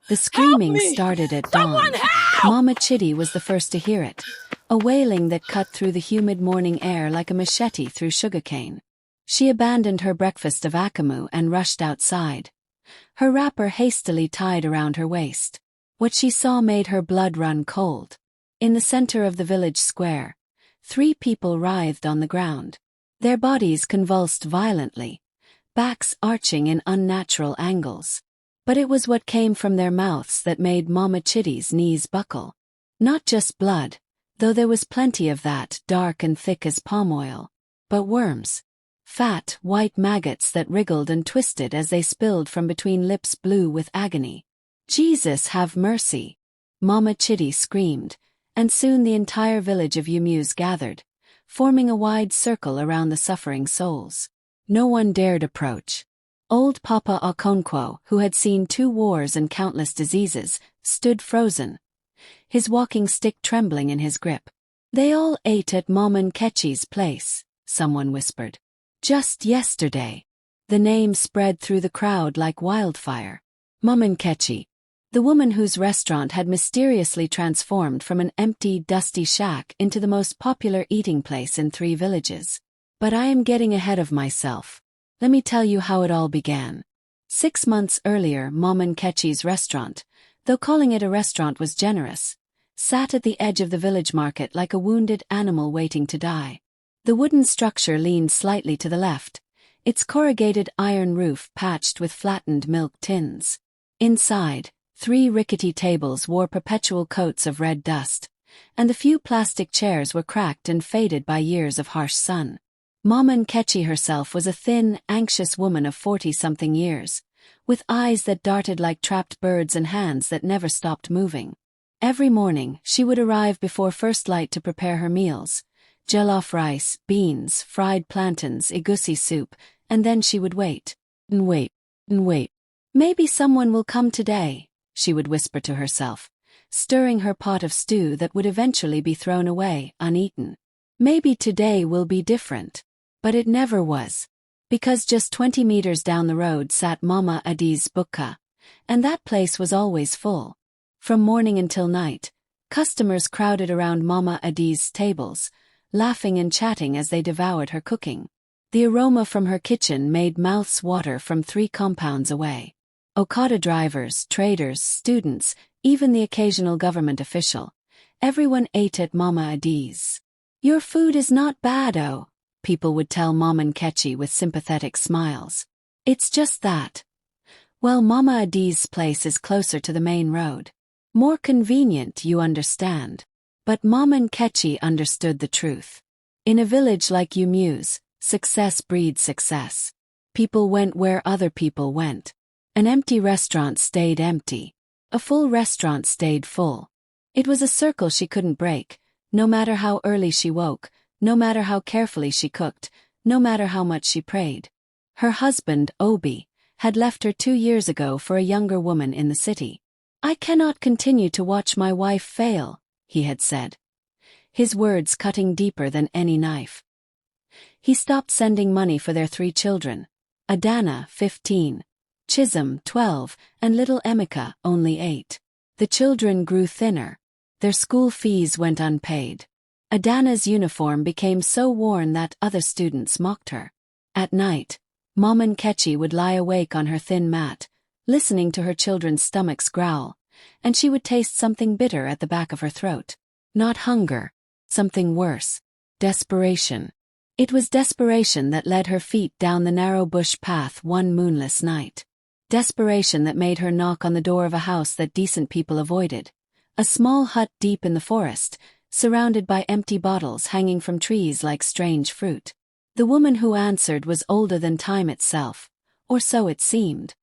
The screaming started at dawn. Mama Chitty was the first to hear it, a wailing that cut through the humid morning air like a machete through sugarcane. She abandoned her breakfast of akamu and rushed outside, her wrapper hastily tied around her waist. What she saw made her blood run cold. In the center of the village square, 3 people writhed on the ground. Their bodies convulsed violently, backs arching in unnatural angles. But it was what came from their mouths that made Mama Chitty's knees buckle. Not just blood, though there was plenty of that, dark and thick as palm oil, but worms. Fat, white maggots that wriggled and twisted as they spilled from between lips blue with agony. "Jesus have mercy!" Mama Chitty screamed, and soon the entire village of Umueze gathered, forming a wide circle around the suffering souls. No one dared approach. Old Papa Okonkwo, who had seen 2 wars and countless diseases, stood frozen, his walking stick trembling in his grip. "They all ate at Mama Nkechi's place," someone whispered. "Just yesterday." The name spread through the crowd like wildfire. Mama Nkechi, the woman whose restaurant had mysteriously transformed from an empty, dusty shack into the most popular eating place in 3 villages. But I am getting ahead of myself. Let me tell you how it all began. 6 months earlier, Mama Nkechi's restaurant, though calling it a restaurant was generous, sat at the edge of the village market like a wounded animal waiting to die. The wooden structure leaned slightly to the left, its corrugated iron roof patched with flattened milk tins. Inside, 3 rickety tables wore perpetual coats of red dust, and the few plastic chairs were cracked and faded by years of harsh sun. Mama Nkechi herself was a thin, anxious woman of 40-something years, with eyes that darted like trapped birds and hands that never stopped moving. Every morning, she would arrive before first light to prepare her meals: jollof rice, beans, fried plantains, egusi soup, and then she would wait. And wait. And wait. "Maybe someone will come today," she would whisper to herself, stirring her pot of stew that would eventually be thrown away, uneaten. Maybe today will be different. But it never was. Because just 20 meters down the road sat Mama Adi's bukka, and that place was always full. From morning until night, customers crowded around Mama Adi's tables, laughing and chatting as they devoured her cooking. The aroma from her kitchen made mouths water from 3 compounds away. Okada drivers, traders, students, even the occasional government official, everyone ate at Mama Adi's. "Your food is not bad, oh," people would tell Mama Nkechi with sympathetic smiles. "It's just that. Well, Mama Adi's place is closer to the main road. More convenient, you understand." But Mama Nkechi understood the truth. In a village like Umueze, success breeds success. People went where other people went. An empty restaurant stayed empty. A full restaurant stayed full. It was a circle she couldn't break, no matter how early she woke, no matter how carefully she cooked, no matter how much she prayed. Her husband, Obi, had left her 2 years ago for a younger woman in the city. "I cannot continue to watch my wife fail," he had said, his words cutting deeper than any knife. He stopped sending money for their 3 children, Adana, 15, Chisholm, 12, and little Emeka, only 8. The children grew thinner. Their school fees went unpaid. Adana's uniform became so worn that other students mocked her. At night, Mama Nkechi would lie awake on her thin mat, listening to her children's stomachs growl, and she would taste something bitter at the back of her throat. Not hunger, something worse. Desperation. It was desperation that led her feet down the narrow bush path one moonless night. Desperation that made her knock on the door of a house that decent people avoided. A small hut deep in the forest, surrounded by empty bottles hanging from trees like strange fruit. The woman who answered was older than time itself, or so it seemed.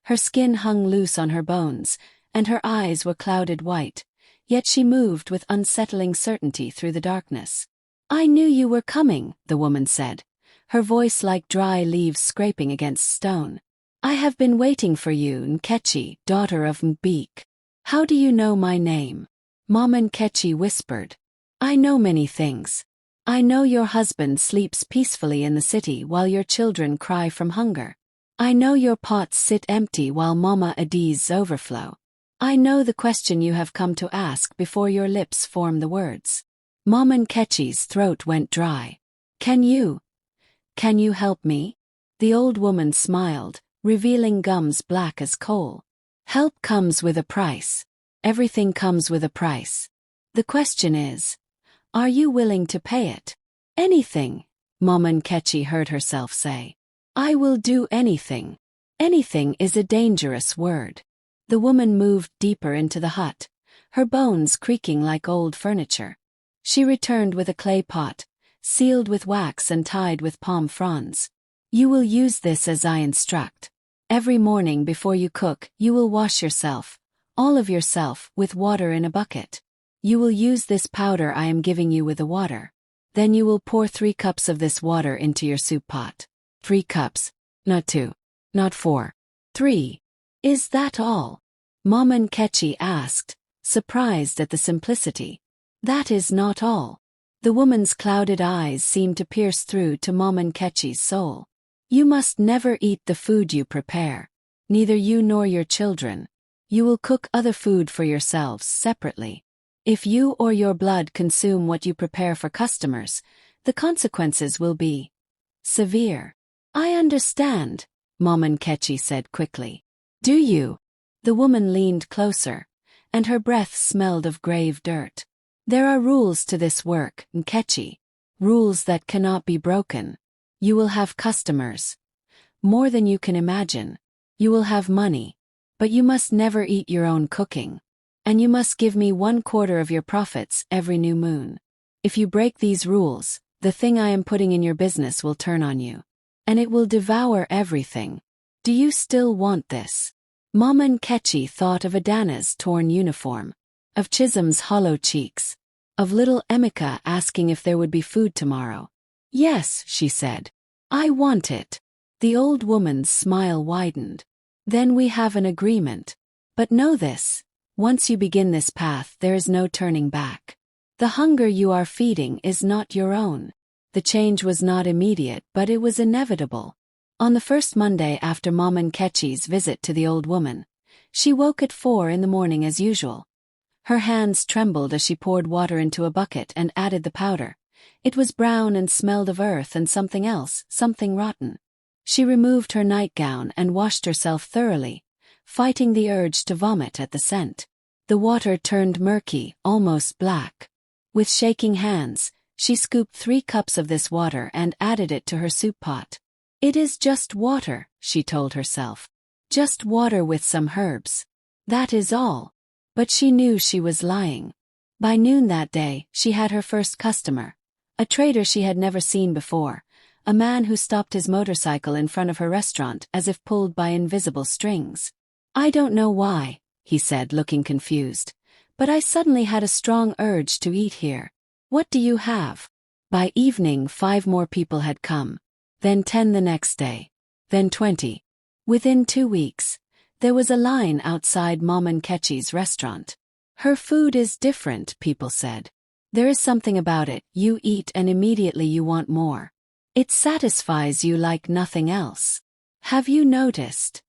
Her skin hung loose on her bones, and her eyes were clouded white, yet she moved with unsettling certainty through the darkness. "I knew you were coming," the woman said, her voice like dry leaves scraping against stone. "I have been waiting for you, Nkechi, daughter of Mbik. How do you know my name?" Mama Nkechi whispered. "I know many things. I know your husband sleeps peacefully in the city while your children cry from hunger. I know your pots sit empty while Mama Adi's overflow. I know the question you have come to ask before your lips form the words. Mama Nkechi's throat went dry. Can you help me? The old woman smiled, revealing gums black as coal. Help comes with a price. Everything comes with a price. The question is, are you willing to pay it? Anything, Mama Nkechi heard herself say. I will do anything. Anything is a dangerous word. The woman moved deeper into the hut, her bones creaking like old furniture. She returned with a clay pot, sealed with wax and tied with palm fronds. You will use this as I instruct. Every morning before you cook, you will wash yourself, all of yourself, with water in a bucket. You will use this powder I am giving you with the water. Then you will pour 3 cups of this water into your soup pot. 3 cups, not 2, not 4, 3. Is that all? Mama Nkechi asked, surprised at the simplicity. That is not all. The woman's clouded eyes seemed to pierce through to Mama Nkechi's soul. You must never eat the food you prepare. Neither you nor your children. You will cook other food for yourselves separately. If you or your blood consume what you prepare for customers, the consequences will be severe. I understand, Mama Nkechi said quickly. Do you? The woman leaned closer, and her breath smelled of grave dirt. There are rules to this work, Nkechi. Rules that cannot be broken. You will have customers. More than you can imagine. You will have money. But you must never eat your own cooking. And you must give me 1/4 of your profits every new moon. If you break these rules, the thing I am putting in your business will turn on you. And it will devour everything. Do you still want this? Mama Nkechi thought of Adana's torn uniform, of Chisholm's hollow cheeks, of little Emeka asking if there would be food tomorrow. Yes, she said. I want it. The old woman's smile widened. Then we have an agreement. But know this, once you begin this path there is no turning back. The hunger you are feeding is not your own. The change was not immediate, but it was inevitable. On the first Monday after Mama Nkechi's visit to the old woman, she woke at 4 in the morning as usual. Her hands trembled as she poured water into a bucket and added the powder. It was brown and smelled of earth and something else, something rotten. She removed her nightgown and washed herself thoroughly, fighting the urge to vomit at the scent. The water turned murky, almost black. With shaking hands, she scooped 3 cups of this water and added it to her soup pot. It is just water, she told herself. Just water with some herbs. That is all. But she knew she was lying. By noon that day, she had her first customer. A trader she had never seen before. A man who stopped his motorcycle in front of her restaurant as if pulled by invisible strings. I don't know why, he said, looking confused. But I suddenly had a strong urge to eat here. What do you have? By evening 5 more people had come. Then 10 the next day. Then 20. Within 2 weeks, there was a line outside Mama Nkechi's restaurant. Her food is different, people said. There is something about it, you eat and immediately you want more. It satisfies you like nothing else. Have you noticed?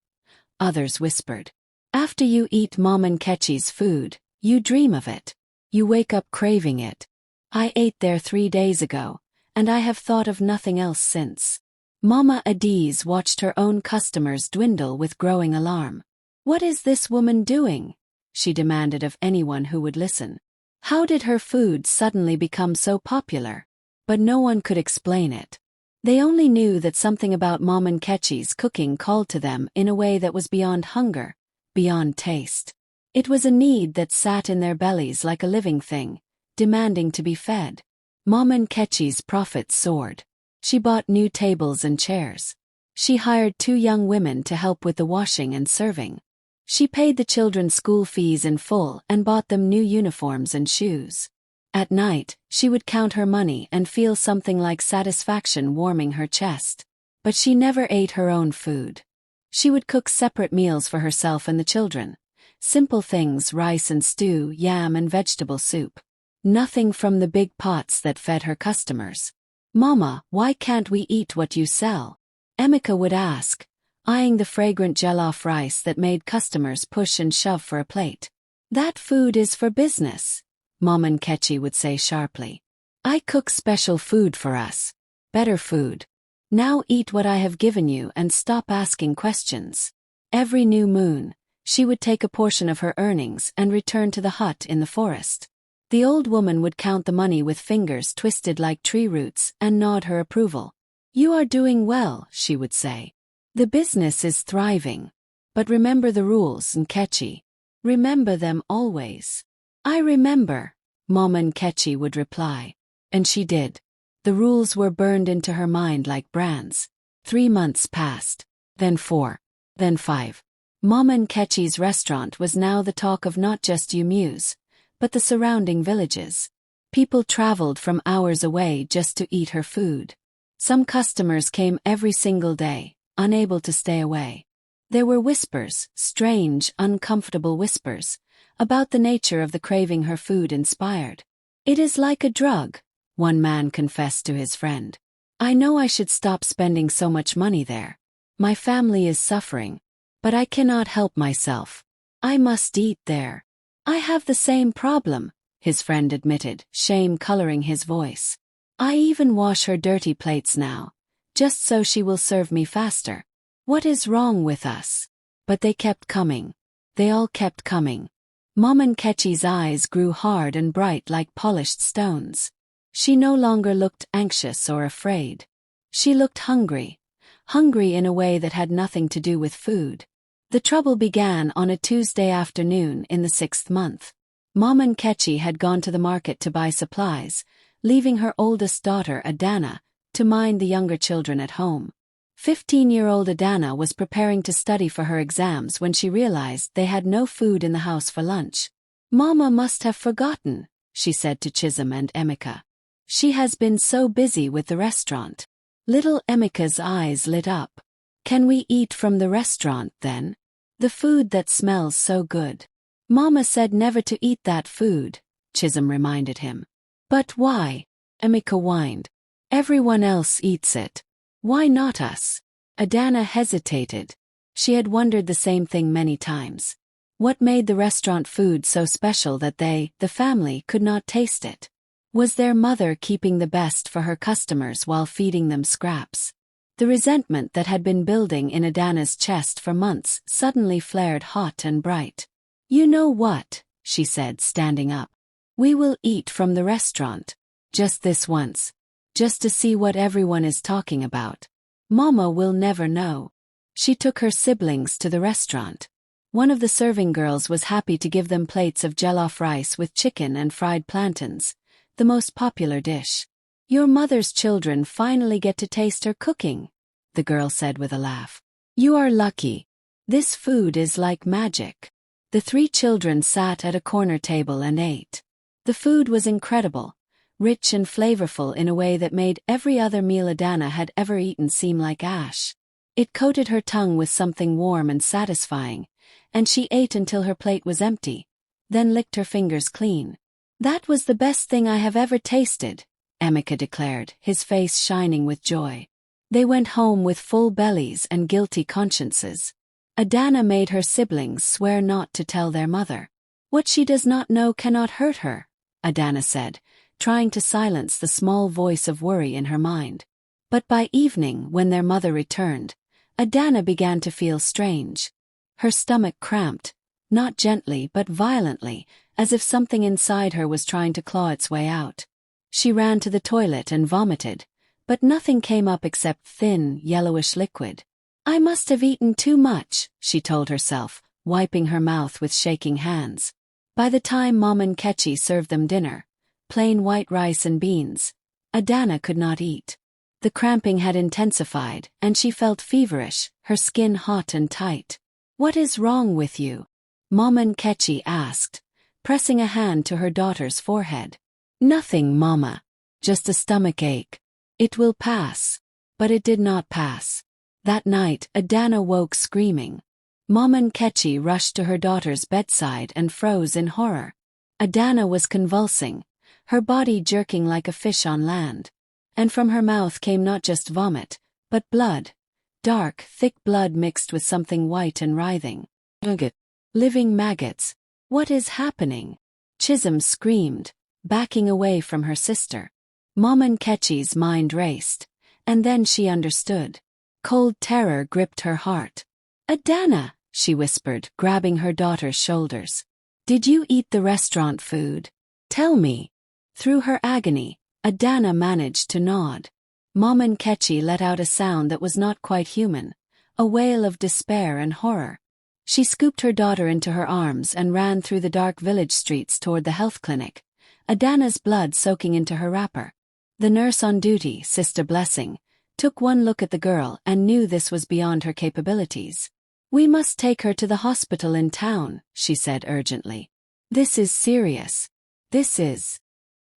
Others whispered. After you eat Mama Nkechi's food, you dream of it. You wake up craving it. I ate there 3 days ago, and I have thought of nothing else since. Mama Adiz watched her own customers dwindle with growing alarm. What is this woman doing? She demanded of anyone who would listen. How did her food suddenly become so popular? But no one could explain it. They only knew that something about Mama Nkechi's cooking called to them in a way that was beyond hunger, beyond taste. It was a need that sat in their bellies like a living thing, demanding to be fed. Mama Nkechi's profits soared. She bought new tables and chairs. She hired 2 young women to help with the washing and serving. She paid the children's school fees in full and bought them new uniforms and shoes. At night, she would count her money and feel something like satisfaction warming her chest. But she never ate her own food. She would cook separate meals for herself and the children. Simple things: rice and stew, yam and vegetable soup. Nothing from the big pots that fed her customers. Mama, why can't we eat what you sell? Emeka would ask. eyeing the fragrant jollof rice that made customers push and shove for a plate. "That food is for business," Mama Nkechi would say sharply. "I cook special food for us. Better food. Now eat what I have given you and stop asking questions." Every new moon, she would take a portion of her earnings and return to the hut in the forest. The old woman would count the money with fingers twisted like tree roots and nod her approval. "You are doing well," she would say. "The business is thriving. But remember the rules, Nkechi. Remember them always." "I remember," Mama Nkechi would reply. And she did. The rules were burned into her mind like brands. 3 months passed, then 4, then 5. Mama Nkechi's restaurant was now the talk of not just Umueze, but the surrounding villages. People traveled from hours away just to eat her food. Some customers came every single day, unable to stay away. There were whispers, strange, uncomfortable whispers, about the nature of the craving her food inspired. "It is like a drug," one man confessed to his friend. "I know I should stop spending so much money there. My family is suffering, but I cannot help myself. I must eat there." "I have the same problem," his friend admitted, shame coloring his voice. "I even wash her dirty plates now, just so she will serve me faster. What is wrong with us?" But they kept coming. They all kept coming. Mama Nkechi's eyes grew hard and bright like polished stones. She no longer looked anxious or afraid. She looked hungry. Hungry in a way that had nothing to do with food. The trouble began on a Tuesday afternoon in the 6th month. Mama Nkechi had gone to the market to buy supplies, leaving her oldest daughter, Adana, to mind the younger children at home. 15-year-old Adana was preparing to study for her exams when she realized they had no food in the house for lunch. "Mama must have forgotten," she said to Chisholm and Emeka. "She has been so busy with the restaurant." Little Emeka's eyes lit up. "Can we eat from the restaurant then? The food that smells so good." "Mama said never to eat that food," Chisholm reminded him. "But why?" Emeka whined. "Everyone else eats it. Why not us?" Adana hesitated. She had wondered the same thing many times. What made the restaurant food so special that they, the family, could not taste it? Was their mother keeping the best for her customers while feeding them scraps? The resentment that had been building in Adana's chest for months suddenly flared hot and bright. "You know what?" she said, standing up. "We will eat from the restaurant. Just this once. Just to see what everyone is talking about. Mama will never know." She took her siblings to the restaurant. One of the serving girls was happy to give them plates of jollof rice with chicken and fried plantains, the most popular dish. "Your mother's children finally get to taste her cooking," the girl said with a laugh. "You are lucky. This food is like magic." The 3 children sat at a corner table and ate. The food was incredible, rich and flavorful in a way that made every other meal Adana had ever eaten seem like ash. It coated her tongue with something warm and satisfying, and she ate until her plate was empty, then licked her fingers clean. "That was the best thing I have ever tasted," Emeka declared, his face shining with joy. They went home with full bellies and guilty consciences. Adana made her siblings swear not to tell their mother. "What she does not know cannot hurt her," Adana said, trying to silence the small voice of worry in her mind. But by evening, when their mother returned, Adana began to feel strange. Her stomach cramped, not gently but violently, as if something inside her was trying to claw its way out. She ran to the toilet and vomited, but nothing came up except thin, yellowish liquid. "I must have eaten too much," she told herself, wiping her mouth with shaking hands. By the time Mama Nkechi served them dinner, plain white rice and beans, Adana could not eat. The cramping had intensified, and she felt feverish, her skin hot and tight. "What is wrong with you?" Mama Nkechi asked, pressing a hand to her daughter's forehead. "Nothing, Mama. Just a stomach ache. It will pass." But it did not pass. That night, Adana woke screaming. Mama Nkechi rushed to her daughter's bedside and froze in horror. Adana was convulsing, her body jerking like a fish on land. And from her mouth came not just vomit, but blood, Dark, thick blood mixed with something white and writhing. Maggot. Living maggots. What is happening? Chisholm screamed, backing away from her sister. Mama Nkechi's mind raced, and then she understood. Cold terror gripped her heart. Adana, she whispered, grabbing her daughter's shoulders. Did you eat the restaurant food? Tell me. Through her agony, Adana managed to nod. Mama Nkechi let out a sound that was not quite human, a wail of despair and horror. She scooped her daughter into her arms and ran through the dark village streets toward the health clinic, Adana's blood soaking into her wrapper. The nurse on duty, Sister Blessing, took one look at the girl and knew this was beyond her capabilities. We must take her to the hospital in town, she said urgently. This is serious. This is.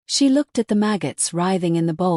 She looked at the maggots writhing in the bowl.